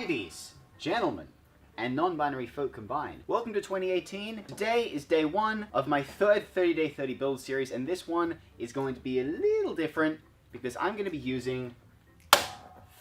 Ladies, gentlemen, and non-binary folk combined, welcome to 2018. Today is day one of my third 30 Day 30 build series, and this one is going to be a little different because I'm going to be using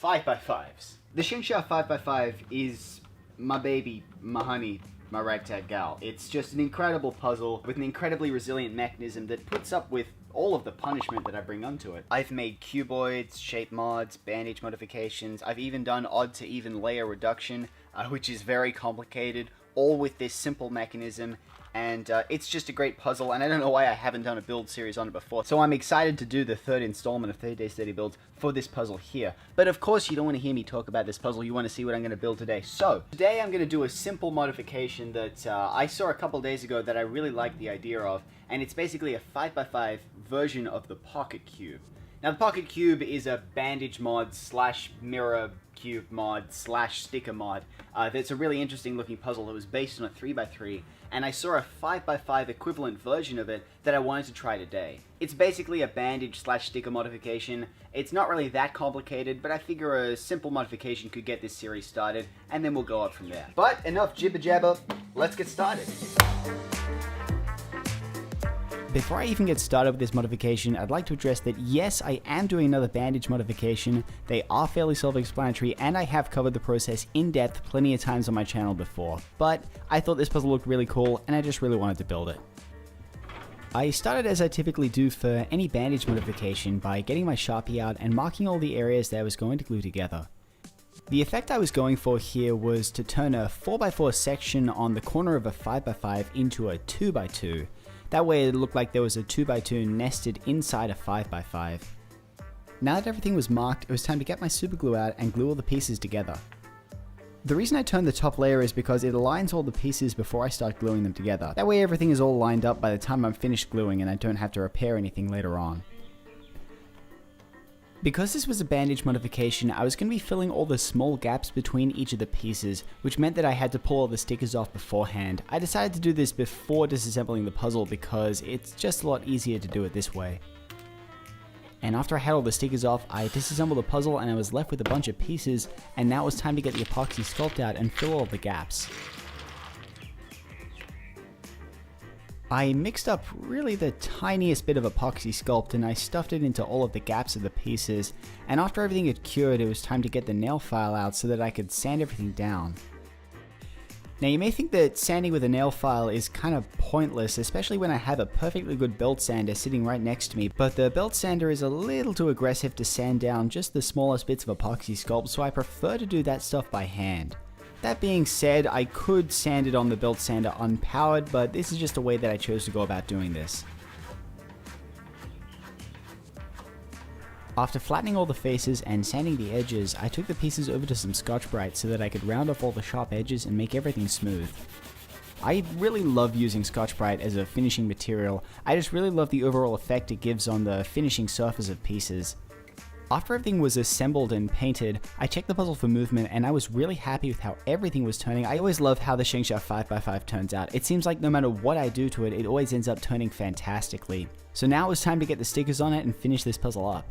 5x5s. The Xingxia 5x5 is my baby, my honey, my ragtag gal. It's just an incredible puzzle with an incredibly resilient mechanism that puts up with all of the punishment that I bring onto it. I've made cuboids, shape mods, bandage modifications. I've even done odd to even layer reduction, which is very complicated, all with this simple mechanism. And it's just a great puzzle, and I don't know why I haven't done a build series on it before. So I'm excited to do the third installment of 30 Days 30 Builds for this puzzle here. But of course you don't want to hear me talk about this puzzle, you want to see what I'm going to build today. So, today I'm going to do a simple modification that I saw a couple days ago that I really like the idea of, and it's basically a 5x5 version of the Pocket Cube. Now the Pocket Cube is a bandage mod slash mirror cube mod slash sticker mod that's a really interesting looking puzzle that was based on a 3x3, and I saw a 5x5 equivalent version of it that I wanted to try today. It's basically a bandage slash sticker modification. It's not really that complicated, but I figure a simple modification could get this series started, and then we'll go up from there. But enough jibber jabber, let's get started. Before I even get started with this modification, I'd like to address that yes, I am doing another bandage modification. They are fairly self-explanatory, and I have covered the process in depth plenty of times on my channel before, but I thought this puzzle looked really cool, and I just really wanted to build it. I started as I typically do for any bandage modification by getting my Sharpie out and marking all the areas that I was going to glue together. The effect I was going for here was to turn a 4x4 section on the corner of a 5x5 into a 2x2. That way it looked like there was a 2x2 nested inside a 5x5. Now that everything was marked, it was time to get my super glue out and glue all the pieces together. The reason I turned the top layer is because it aligns all the pieces before I start gluing them together. That way everything is all lined up by the time I'm finished gluing and I don't have to repair anything later on. Because this was a bandage modification, I was going to be filling all the small gaps between each of the pieces, which meant that I had to pull all the stickers off beforehand. I decided to do this before disassembling the puzzle because it's just a lot easier to do it this way. And after I had all the stickers off, I disassembled the puzzle and I was left with a bunch of pieces, and now it was time to get the epoxy sculpt out and fill all the gaps. I mixed up really the tiniest bit of epoxy sculpt and I stuffed it into all of the gaps of the pieces, and after everything had cured it was time to get the nail file out so that I could sand everything down. Now you may think that sanding with a nail file is kind of pointless, especially when I have a perfectly good belt sander sitting right next to me, but the belt sander is a little too aggressive to sand down just the smallest bits of epoxy sculpt, so I prefer to do that stuff by hand. That being said, I could sand it on the belt sander unpowered, but this is just a way that I chose to go about doing this. After flattening all the faces and sanding the edges, I took the pieces over to some Scotch-Brite so that I could round off all the sharp edges and make everything smooth. I really love using Scotch-Brite as a finishing material. I just really love the overall effect it gives on the finishing surface of pieces. After everything was assembled and painted, I checked the puzzle for movement and I was really happy with how everything was turning. I always love how the Xingxia 5x5 turns out. It seems like no matter what I do to it, it always ends up turning fantastically. So now it was time to get the stickers on it and finish this puzzle up.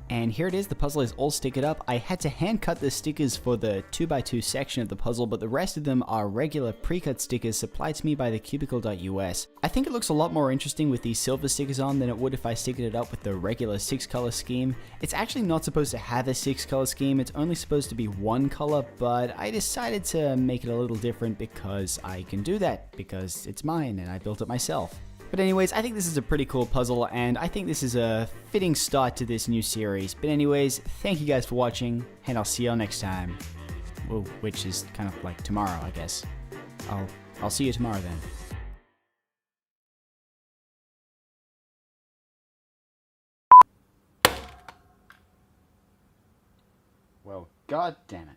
And here it is, the puzzle is all stickered up. I had to hand cut the stickers for the 2x2 section of the puzzle, but the rest of them are regular pre-cut stickers supplied to me by the Cubicle.us. I think it looks a lot more interesting with these silver stickers on than it would if I stickered it up with the regular 6-color scheme. It's actually not supposed to have a 6-color scheme, it's only supposed to be 1 color, but I decided to make it a little different because I can do that, because it's mine and I built it myself. But anyways, I think this is a pretty cool puzzle, and I think this is a fitting start to this new series. But anyways, thank you guys for watching, and I'll see y'all next time. Well, which is kind of like tomorrow, I guess. I'll see you tomorrow then. Well, god damn it.